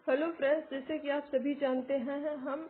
Hello friends, जैसे कि आप सभी जानते हैं हम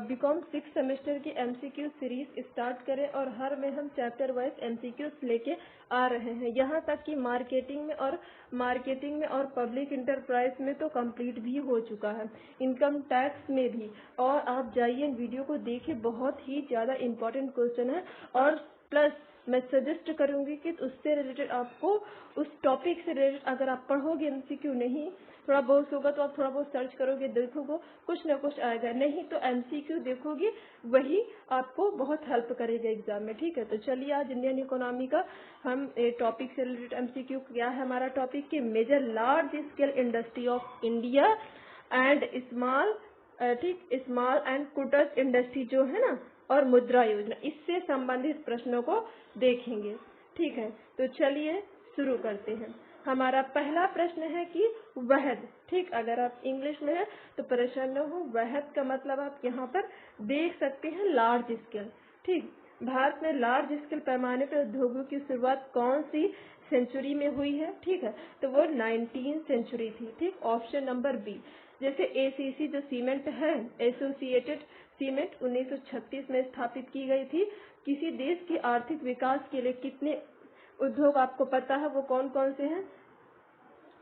बीकॉम 6 सेमेस्टर की एमसीक्यू सीरीज स्टार्ट करें और हर में हम चैप्टर वाइज एमसीक्यूज लेके आ रहे हैं। यहाँ तक कि मार्केटिंग में और पब्लिक इंटरप्राइज में तो कंप्लीट भी हो चुका है, इनकम टैक्स में भी। और आप जाइए वीडियो को देखिए, बहुत ही ज़्यादा इम्पोर्टेंट क्वेश्चन है। और प्लस मैं सजेस्ट करूंगी कि उससे रिलेटेड आपको, उस टॉपिक से रिलेटेड अगर आप पढ़ोगे, एमसीक्यू नहीं थोड़ा बहुत होगा तो आप थोड़ा बहुत सर्च करोगे, देखोगे कुछ ना कुछ आएगा, नहीं तो एमसीक्यू देखोगे वही आपको बहुत हेल्प करेगा एग्जाम में। ठीक है, तो चलिए आज इंडियन इकोनॉमी का हम टॉपिक से रिलेटेड एमसीक्यू क्या है हमारा टॉपिक कि major large scale industry of India and small and cottage industry जो है ना, और मुद्रा योजना, इससे संबंधित प्रश्नों को देखेंगे। ठीक है, तो चलिए शुरू करते हैं। हमारा पहला प्रश्न है कि वहद। ठीक, अगर आप इंग्लिश में है तो परेशान न हो, वहद का मतलब आप यहाँ पर देख सकते हैं लार्ज स्केल। ठीक, भारत में लार्ज स्केल पैमाने पर उद्योगों की शुरुआत कौन सी सेंचुरी में हुई है? ठीक है, तो वो 19वीं सेंचुरी थी। ठीक, ऑप्शन नंबर बी। जैसे एसीसी जो सीमेंट है, एसोसिएटेड सीमेंट 1936 में स्थापित की गई थी। किसी देश की आर्थिक विकास के लिए कितने उद्योग आपको पता है वो कौन कौन से हैं?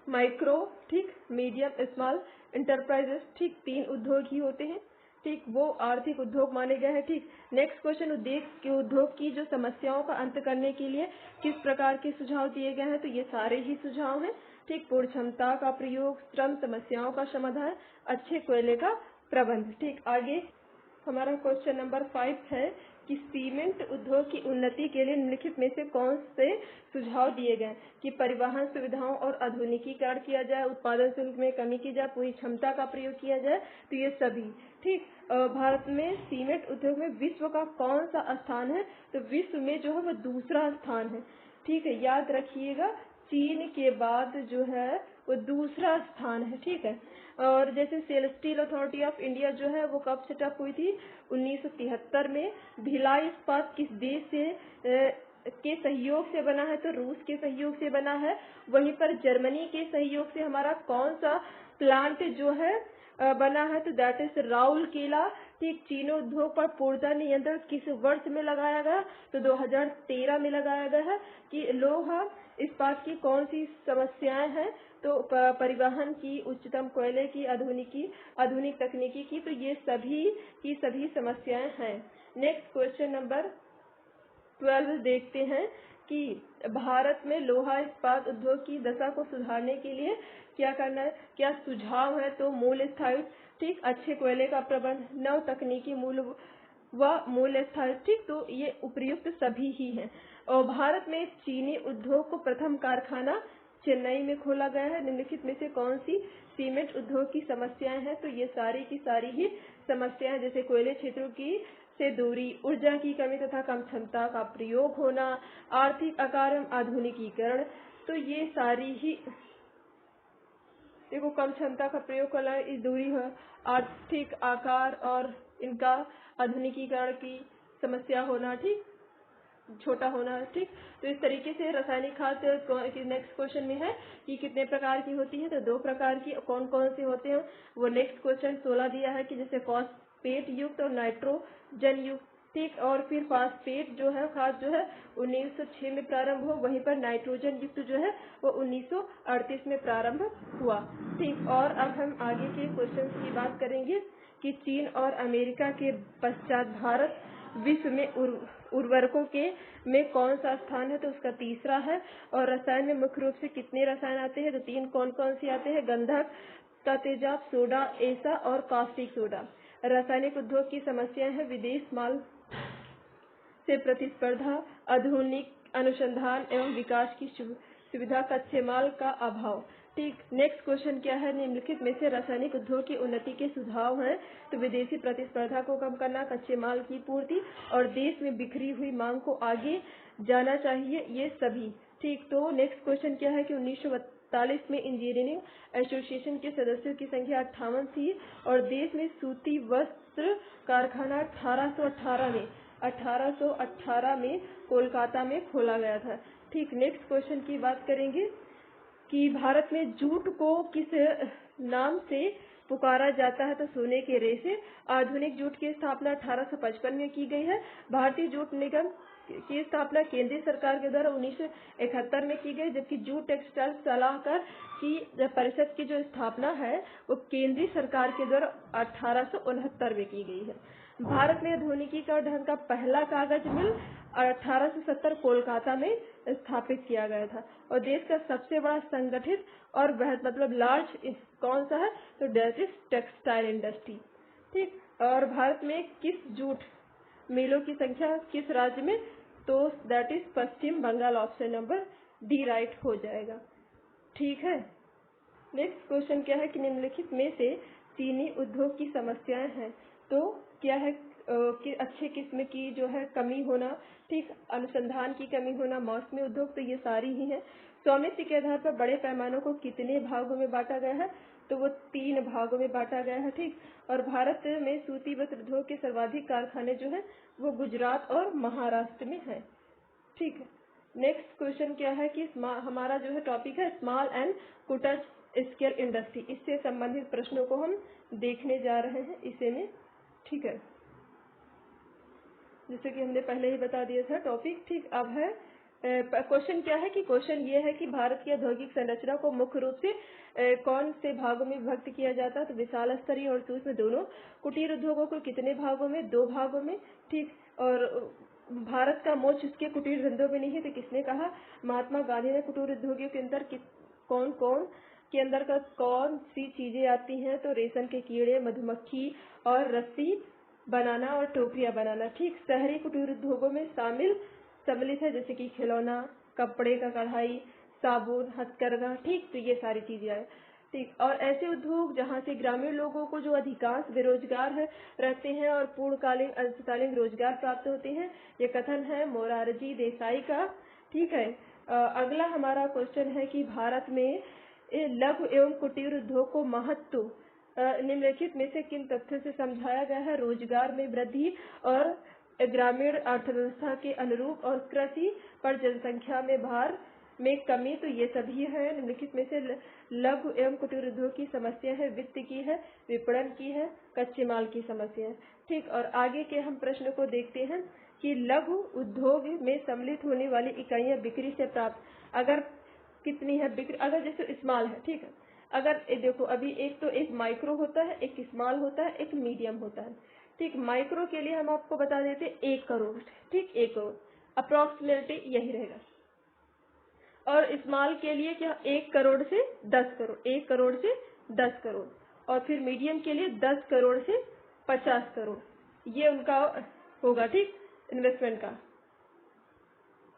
माइक्रो, ठीक, मीडियम, स्मॉल इंटरप्राइजेस, ठीक, 3 उद्योग ही होते हैं। ठीक, वो आर्थिक उद्योग माने गए हैं। ठीक, नेक्स्ट क्वेश्चन, उद्योग की जो समस्याओं का अंत करने के लिए किस प्रकार के सुझाव दिए गए हैं? तो ये सारे ही सुझाव हैं। ठीक, पूर्ण क्षमता का प्रयोग, श्रम समस्याओं का समाधान, अच्छे कोयले का प्रबंध। ठीक, आगे हमारा क्वेश्चन नंबर 5 है कि सीमेंट उद्योग की उन्नति के लिए निम्नलिखित में से कौन से सुझाव दिए गए? कि परिवहन सुविधाओं और आधुनिकीकरण किया जाए, उत्पादन शुल्क में कमी की जाए, पूरी क्षमता का प्रयोग किया जाए, तो ये सभी। ठीक, भारत में सीमेंट उद्योग में विश्व का कौन सा स्थान है? तो विश्व में जो है वो दूसरा स्थान है। ठीक है, याद रखिएगा, चीन के बाद जो है वो दूसरा स्थान है। ठीक है, और जैसे SAIL steel authority of India जो है वो कब सेटअप हुई थी? 1973 में। भिलाई इस्पात किस देश से के सहयोग से बना है? तो रूस के सहयोग से बना है। वहीं पर जर्मनी के सहयोग से हमारा कौन सा प्लांट जो है बना है? तो दैट इज राउरकेला। ठीक, चीनी उद्योग पर पूर्णतः नियंत्रण किस वर्ष में लगाया गया? तो 2013 में लगाया गया है। कि लोहा इस्पात की कौन सी समस्याएं हैं? तो परिवहन की, उच्चतम कोयले की, आधुनिक तकनीकी की, तो ये सभी की सभी समस्याएं हैं। नेक्स्ट क्वेश्चन नंबर 12 देखते हैं कि भारत में लोहा इस्पात उद्योग की दशा को सुधारने के लिए क्या करना है, क्या सुझाव है? तो मूल स्थायित्व, ठीक, अच्छे कोयले का प्रबंध, नव तकनीकी मूल स्थायित्व। ठीक, तो ये उपयुक्त सभी ही हैं। और भारत में चीनी उद्योग को प्रथम कारखाना चेन्नई में खोला गया है। निम्नलिखित में से कौन सी सीमेंट उद्योग की समस्याएं हैं? तो ये सारी की सारी ही समस्याएं, जैसे कोयले क्षेत्रों की से दूरी, ऊर्जा की कमी तथा कम क्षमता का प्रयोग होना, आर्थिक अकार्य, आधुनिकीकरण, तो ये सारी ही, देखो, कम क्षमता का प्रयोग करना, इस दूरी है, आर्थिक आकार और इनका आधुनिकीकरण की समस्या होना, ठीक, छोटा होना। ठीक, तो इस तरीके से रासायनिक खाद नेक्स्ट क्वेश्चन में है कि कितने प्रकार की होती है? तो 2 प्रकार की। कौन कौन से होते हैं वो नेक्स्ट क्वेश्चन 16 दिया है कि जैसे फॉस्फेट युक्त और नाइट्रोजन युक्त। ठीक, और फिर फॉस्फेट जो है खाद जो है 1906 में प्रारंभ हो, वहीं पर नाइट्रोजन युक्त जो है वो 1938 में प्रारंभ हुआ। ठीक, और अब हम आगे के क्वेश्चन की बात करेंगे कि चीन और अमेरिका के पश्चात भारत विश्व में उर्वरकों के में कौन सा स्थान है? तो उसका तीसरा है। और रसायन में मुख्य रूप से कितने रसायन आते हैं? तो 3। कौन कौन से आते हैं? गंधक का तेजाब, सोडा, एसा और कास्टिक सोडा। रासायनिक उद्योग की समस्याएं हैं विदेश माल से प्रतिस्पर्धा, आधुनिक अनुसंधान एवं विकास की सुविधा, कच्चे माल का अभाव। ठीक, नेक्स्ट क्वेश्चन क्या है? निम्नलिखित में से रासायनिक उद्योग की उन्नति के सुझाव हैं। तो विदेशी प्रतिस्पर्धा को कम करना, कच्चे माल की पूर्ति और देश में बिखरी हुई मांग को आगे जाना चाहिए, ये सभी। ठीक, तो नेक्स्ट क्वेश्चन क्या है कि 1942 में इंजीनियरिंग एसोसिएशन के सदस्यों की संख्या 58 थी और देश में सूती वस्त्र कारखाना 1818 में कोलकाता में खोला गया था। ठीक, नेक्स्ट क्वेश्चन की बात करेंगे कि भारत में जूट को किस नाम से पुकारा जाता है तो सोने के रेशे। आधुनिक जूट की स्थापना 1855 में की गई है। भारतीय जूट निगम की स्थापना केंद्रीय सरकार के द्वारा 1971 में की गई, जबकि जूट टेक्सटाइल सलाहकार की परिषद की जो स्थापना है वो केंद्रीय सरकार के द्वारा 1869 में की गई है। भारत में आधुनिकीकरण का पहला कागज मिल 1870 कोलकाता में स्थापित किया गया था। और देश का सबसे बड़ा संगठित और मतलब लार्ज कौन सा है, तो दैट इज टेक्सटाइल इंडस्ट्री। ठीक, और भारत में किस जूट मिलों की संख्या किस राज्य में, तो that is Paschim Bangal. Option number D right हो जाएगा। ठीक है, नेक्स्ट क्वेश्चन क्या है कि निम्नलिखित में से चीनी उद्योग की समस्याएं हैं, तो क्या है कि अच्छे किस्म की जो है कमी होना, ठीक, अनुसंधान की कमी होना, मौसमी उद्योग, तो ये सारी ही है। स्वामित्व के आधार पर बड़े पैमानों को कितने भागों में बांटा गया है, तो वो 3 भागों में बांटा गया है। ठीक, और भारत में सूती वस्त्र उद्योग के सर्वाधिक कारखाने जो है वो गुजरात और महाराष्ट्र में है। ठीक है, नेक्स्ट क्वेश्चन क्या है कि हमारा जो है टॉपिक है स्मॉल एंड कुटज स्केल इंडस्ट्री। इससे संबंधित प्रश्नों को हम देखने जा रहे हैं इसे में। ठीक है, जैसे कि हमने पहले ही बता दिया था टॉपिक। ठीक, अब है क्वेश्चन क्या है कि क्वेश्चन ये है कि भारत की औद्योगिक संरचना को मुख्य रूप से कौन से भागों में विभक्त किया जाता है, तो विशाल स्तरीय और सूक्ष्म दोनों। कुटीर उद्योगों को कितने भागों में, 2 भागों में। ठीक, और भारत का मोक्ष उसके कुटीर धंधों में नहीं है, तो किसने कहा, महात्मा गांधी ने। कुटीर उद्योगों के अंदर कौन कौन के अंदर का कौन सी चीजें आती हैं, तो रेशम के कीड़े, मधुमक्खी और रस्सी बनाना और टोकरियां बनाना। ठीक, शहरी कुटीर उद्योगों में सम्मिलित है, जैसे कि खिलौना, कपड़े का कढ़ाई, साबुन, हथकरघा। ठीक, तो ये सारी चीजें आए। ठीक, और ऐसे उद्योग जहाँ से ग्रामीण लोगों को जो अधिकांश बेरोजगार है रहते हैं और पूर्णकालीन अल्पकालीन रोजगार प्राप्त होते हैं, ये कथन है मोरारजी देसाई का। ठीक है, अगला हमारा क्वेश्चन है कि भारत में लघु एवं कुटीर उद्योग को महत्व निम्नलिखित में से किन तथ्यों से समझाया गया है, रोजगार में वृद्धि और ग्रामीण अर्थव्यवस्था के अनुरूप और कृषि पर जनसंख्या में भार में कमी, तो ये सभी है। निम्नलिखित में से लघु एवं कुटीर उद्योग की समस्या है, वित्त की है, विपणन की है, कच्चे माल की समस्या है। ठीक, और आगे के हम प्रश्न को देखते हैं कि लघु उद्योग में सम्मिलित होने वाली इकाइयां बिक्री से प्राप्त अगर कितनी है बिक्री, अगर जैसे स्मॉल है। ठीक है, अगर देखो अभी एक माइक्रो होता है, एक स्मॉल होता है, एक मीडियम होता है। ठीक, माइक्रो के लिए हम आपको बता देते 1 करोड़। ठीक, 1 करोड़ अप्रोक्सीमेटली यही रहेगा। और स्मॉल के लिए क्या, 1 करोड़ से 10 करोड़, 1 करोड़ से 10 करोड़। और फिर मीडियम के लिए 10 करोड़ से 50 करोड़, ये उनका होगा। ठीक, इन्वेस्टमेंट का।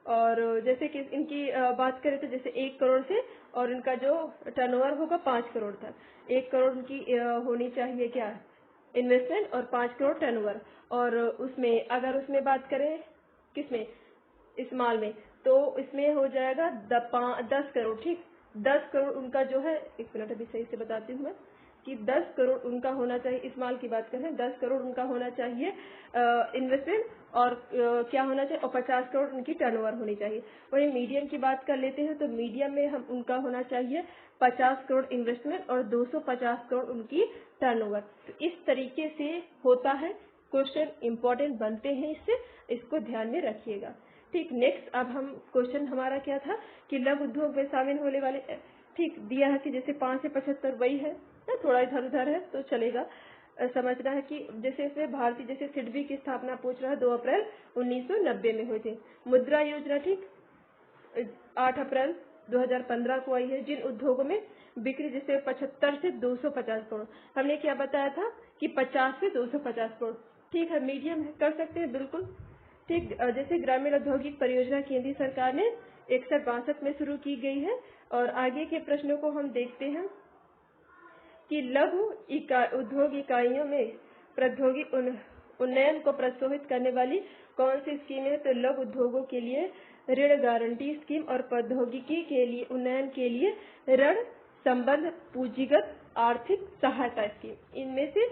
और जैसे कि इनकी बात करें तो जैसे 1 करोड़ से, और इनका जो टर्नओवर होगा 5 करोड़ तक। 1 करोड़ उनकी होनी चाहिए क्या, इन्वेस्टमेंट, और 5 करोड़ टर्नओवर। और उसमें अगर उसमें बात करें किसमें, स्मॉल में, तो इसमें हो जाएगा 10 करोड़। ठीक, 10 करोड़ उनका जो है, 1 मिनट अभी सही से बताती हूँ मैं कि 10 करोड़ उनका होना चाहिए। स्मॉल की बात करें 10 करोड़ उनका होना चाहिए इन्वेस्टमेंट, और क्या होना चाहिए, और 50 करोड़ उनकी टर्नओवर होनी चाहिए। वहीं मीडियम की बात कर लेते हैं तो मीडियम में हम उनका होना चाहिए 50 करोड़ इन्वेस्टमेंट और 250 करोड़ उनकी टर्नओवर। तो इस तरीके से होता है, क्वेश्चन इंपॉर्टेंट बनते हैं इससे, इसको ध्यान में रखिएगा। ठीक, नेक्स्ट अब हम क्वेश्चन हमारा क्या था कि लघु उद्योग में शामिल होने वाले, ठीक, दिया है कि जैसे 5 से 75 वही है ना, थोड़ा इधर उधर है तो चलेगा। समझना है कि जैसे इसमें भारतीय जैसे सिडबी की स्थापना पूछ रहा है 2 अप्रैल 1990 में हुई थी। मुद्रा योजना ठीक 8 अप्रैल 2015 को आई है। जिन उद्योगों में बिक्री जैसे 75 से 250 करोड़, हमने क्या बताया था कि 50 से 250 करोड़। ठीक है, मीडियम कर सकते हैं बिल्कुल। ठीक, जैसे ग्रामीण औद्योगिक परियोजना केंद्रीय सरकार ने 61-62 में शुरू की गई है। और आगे के प्रश्नों को हम देखते हैं कि लघु उद्योग इकाइयों में प्रौद्योगिक उन्नयन को प्रोत्साहित करने वाली कौन सी स्कीम है, तो लघु उद्योगों के लिए ऋण गारंटी स्कीम और प्रौद्योगिकी के लिए उन्नयन के लिए ऋण संबंध पूंजीगत आर्थिक सहायता स्कीम, इनमें से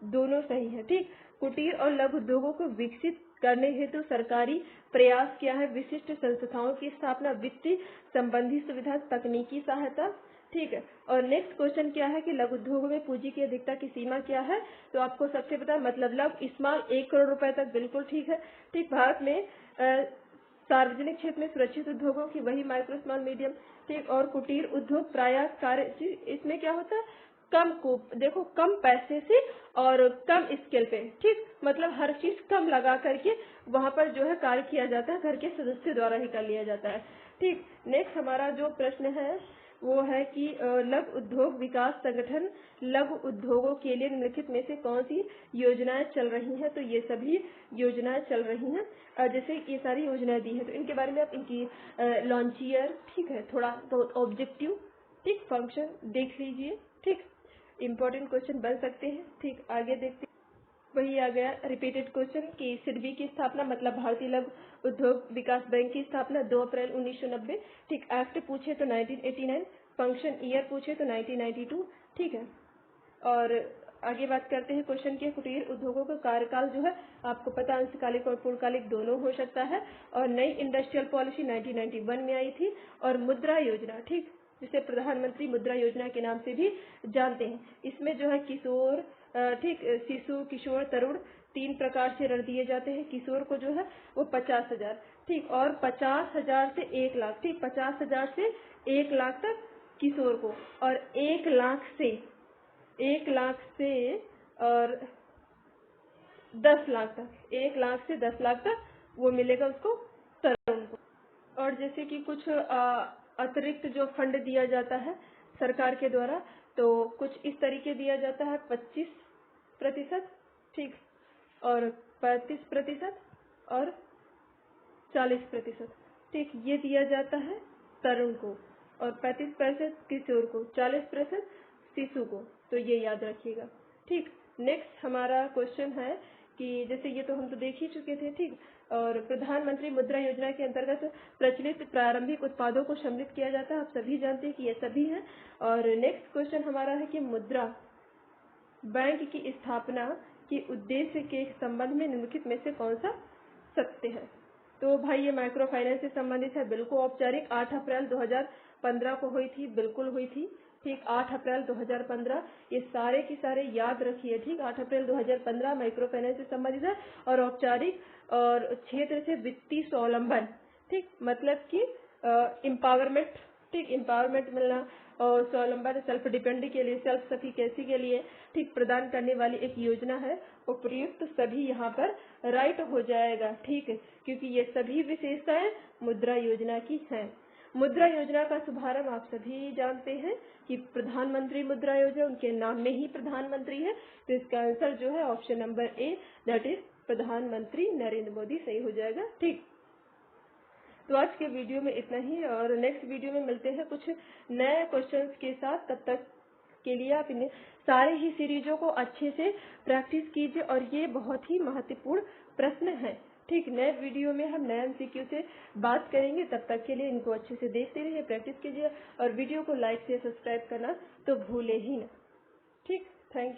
दोनों सही है। ठीक, कुटीर और लघु उद्योगों को विकसित करने हेतु सरकारी प्रयास क्या है, विशिष्ट संस्थाओं की स्थापना, वित्तीय संबंधी सुविधा, तकनीकी सहायता, ठीक है। और नेक्स्ट क्वेश्चन क्या है कि लघु उद्योगों में पूंजी की अधिकता की सीमा क्या है? तो आपको सबसे पता मतलब लघु स्मॉल 1 करोड़ रुपए तक, बिल्कुल ठीक है। ठीक, भारत में सार्वजनिक क्षेत्र में सुरक्षित उद्योगों की वही माइक्रो स्मॉल मीडियम, ठीक, और कुटीर उद्योग प्राय कार्य, इसमें क्या होता है कम को देखो कम पैसे से और कम स्केल पे, ठीक, मतलब हर चीज कम लगा करके वहां पर जो है कार्य किया जाता है, घर के सदस्य द्वारा ही कर लिया जाता है। ठीक, नेक्स्ट हमारा जो प्रश्न है वो है कि लघु उद्योग विकास संगठन लघु उद्योगों के लिए निम्नलिखित में से कौन सी योजनाएं चल रही हैं? तो ये सभी योजनाएं चल रही हैं। जैसे ये सारी योजनाएं दी हैं तो इनके बारे में आप इनकी लॉन्चियर, ठीक है, थोड़ा तो ऑब्जेक्टिव, ठीक, फंक्शन देख लीजिए। ठीक, इम्पोर्टेंट क्वेश्चन बन सकते हैं। ठीक, आगे देखते हैं। वही आ गया रिपीटेड क्वेश्चन कि सिडबी की स्थापना मतलब भारतीय लघु उद्योग विकास बैंक की स्थापना 2 अप्रैल 1990। ठीक, एक्ट पूछे तो 1989, फंक्शन ईयर पूछे तो 1992। ठीक है, और आगे बात करते हैं क्वेश्चन के कुटीर उद्योगों का कार्यकाल जो है आपको पता अंशकालिक और पूर्णकालिक दोनों हो सकता है। और नई इंडस्ट्रियल पॉलिसी 1991 में आई थी। और मुद्रा योजना, ठीक, जिसे प्रधानमंत्री मुद्रा योजना के नाम से भी जानते हैं, इसमें जो है किशोर, ठीक, शिशु, किशोर, तरुण 3 प्रकार से ऋण दिए जाते हैं। किशोर को जो है वो 50,000, ठीक, और 50,000 से 1 लाख, ठीक, 50,000 से 1 लाख तक किशोर को, और 1 लाख से और 10 लाख तक, 1 लाख से 10 लाख तक वो मिलेगा उसको तरुण को। और जैसे कि कुछ अतिरिक्त जो फंड दिया जाता है सरकार के द्वारा, तो कुछ इस तरीके दिया जाता है 25%, ठीक, और 35% और 40%, ठीक, ये दिया जाता है तरुण को, और 35% किशोर को, 40% शिशु को, तो ये याद रखिएगा। ठीक, नेक्स्ट हमारा क्वेश्चन है कि जैसे ये तो हम तो देख ही चुके थे, ठीक, और प्रधानमंत्री मुद्रा योजना के अंतर्गत प्रचलित प्रारंभिक उत्पादों को सम्मिलित किया जाता है, आप सभी जानते हैं कि ये सभी हैं। और नेक्स्ट क्वेश्चन हमारा है कि मुद्रा बैंक की स्थापना के उद्देश्य के संबंध में निम्नलिखित में से कौन सा सत्य है? तो भाई ये माइक्रो फाइनेंस से संबंधित है, बिल्कुल औपचारिक 8 अप्रैल 2015 को हुई थी, बिल्कुल हुई थी। ठीक, 8 अप्रैल 2015, ये सारे की सारे याद रखिए। ठीक, 8 अप्रैल 2015 माइक्रो फाइनेंस से संबंधित है। और औपचारिक और क्षेत्र से वित्तीय स्वावलंबन, ठीक, मतलब कि एम्पावरमेंट, ठीक, एम्पावरमेंट मिलना और स्वावलंबन, सेल्फ डिपेंड के लिए, सेल्फ सफिकेसी के लिए, ठीक, प्रदान करने वाली एक योजना है। उपयुक्त सभी यहाँ पर राइट हो जाएगा, ठीक है, क्योंकि ये सभी विशेषताएं मुद्रा योजना की हैं। मुद्रा योजना का शुभारंभ आप सभी जानते हैं कि प्रधानमंत्री मुद्रा योजना, उनके नाम में ही प्रधानमंत्री है, तो इसका आंसर जो है option number A, that is प्रधानमंत्री नरेंद्र मोदी सही हो जाएगा। ठीक, तो आज के वीडियो में इतना ही, और नेक्स्ट वीडियो में मिलते हैं कुछ नए क्वेश्चंस के साथ। तब तक के लिए आप इन सारे ही सीरीजों को अच्छे से प्रैक्टिस कीजिए, और ये बहुत ही महत्वपूर्ण प्रश्न है। ठीक, नए वीडियो में हम नए एमसीक्यू से बात करेंगे। तब तक के लिए इनको अच्छे से देखते रहिए, प्रैक्टिस कीजिए, और वीडियो को लाइक से सब्सक्राइब करना तो भूले ही ना। ठीक, थैंक यू।